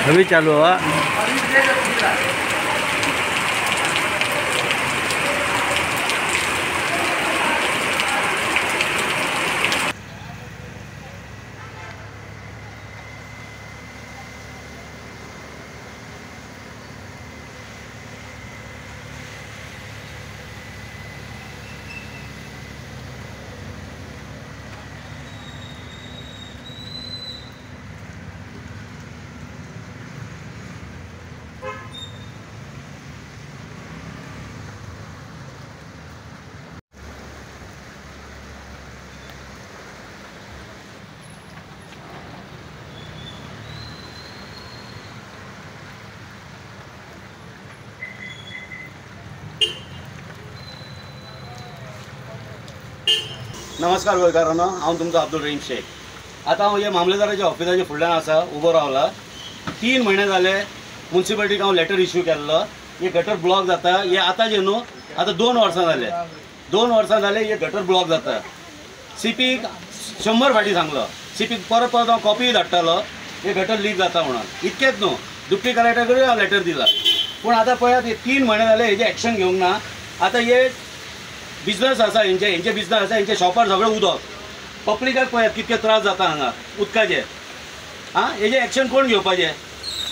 अभी चालू हुआ। नमस्कार गोंयकारांनो, हांव तुमचो अब्दुल रहीम शेख। आता हांव हे मामलेदाराच्या ऑफिसाच्या फुडल्यान आसा, उबो रावला। 3 म्हयने जाले म्युनिसिपालिटीक हांव लेटर इश्यू केल्लो। हे गटर ब्लॉक जाता, हे आतांचे न्हू, आता 2 वर्सां जाले। 2 वर्सां जाले हे गटर ब्लॉक जाता। सीपीक 100 फाटी सांगलो, सीपीक परत परत हांव कॉपी धाडटालो, हे गटर लीक जाता म्हणून। इतकेंच न्हू, डिप्टी कलेक्टराकूय हांव लेटर दिला, पूण आतां पळयात हे 3 म्हयने जाले हेजे एक्शन घेवंक ना। आतां हे बिजनेस आसा, हेंचे बिजनेस आसा, हेंचे शॉपार सगळें उदक, पब्लिकाक पळयात कितके त्रास जाता हांगा उदकाचे। हेजे एक्शन कोण घेवपाचें?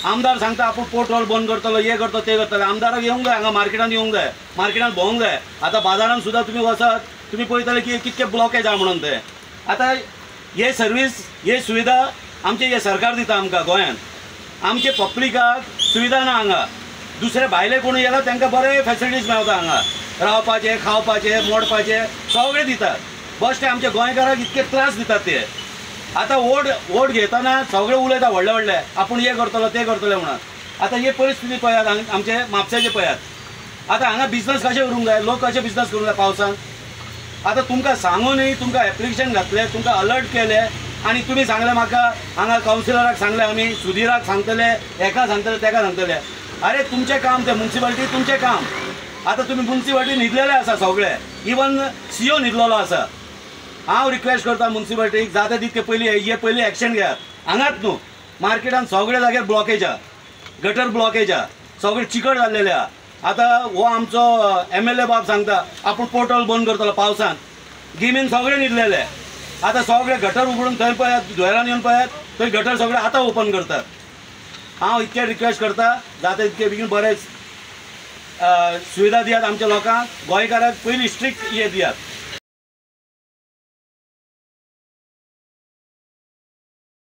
आमदार सांगता आपूण पेट्रोल बंद करतलो, हे करतलो, ते करतले। आमदाराक येवंक जाय, हांगा मार्केटान येवंक जाय, मार्केटान भोवंक जाय। आतां बाजारान सुद्दां तुमी वचत, तुमी पळयतले की कितके ब्लॉकेज आहा म्हणून ते। आतां हे सर्वीस, हे सुविधा आमचे हे सरकार दिता आमकां गोंयान, आमचे पब्लिकाक सुविधा ना हांगा। दुसरे भायले कोण येयला तांकां बरे फॅसिलिटीज मेळटा हांगा, रावपाचे, खावपाचे, मोडपाचे सगळे दितात। बस ते आमच्या गोंयकाराक इतके त्रास दितात ते। आतां वोट घेतना सगळे उलयता व्हडले व्हडले, आपूण हे करतलो, ते करतले म्हणून। आतां हे परिस्थिती पळयात आमचे म्हापशेचे पळयात। आतां हांगा बिजनेस कशें करूंक जाय, लोक कशें बिजनेस करूंक जाय पावसान? आतां तुमकां सांगूनय, तुमकां एप्लिकेशन घातलें, तुमकां अलर्ट केलें, आनी तुमी सांगलें म्हाका, हांगा कावन्सिलराक सांगलें आमी, सुधीराक सांगतले, एका सांगतले, तेका सांगतले। अरे तुमचें काम तें, म्युनिसिपालिटी तुमचें काम। आतां तुमी म्युनिसिपालिटी न्हिदलेले आसा सगळे, इवन सीओ न्हिदलेलो आसा। हांव रिक्वेस्ट करता म्युनिसिपालिटीक, जाता तितके पयलीं एक्शन घेयात। हांगाच न्हू, मार्केटान सगळे जाग्यार ब्लॉकेज आहा, गटर ब्लॉकेज आहा, सगळे चिकट जाल्लेले आहा। आतां हो आमचो MLA बाब सांगता आपूण पोर्टल बंद करतलो पावसान, गिमीन सगळे न्हिदलेले। आतां सगळे गटर उगडून थंय पळयात, धुवेरान येवन पळयात, थंय गटर सगळे आतां ओपन करतात। हांव इतकें रिक्वेस्ट करता, जाता तितके बेगीन बरें सुविधा दियात आमच्या लोकांक, गोंयकाराक पयलीं स्ट्रिक्ट हे दियात।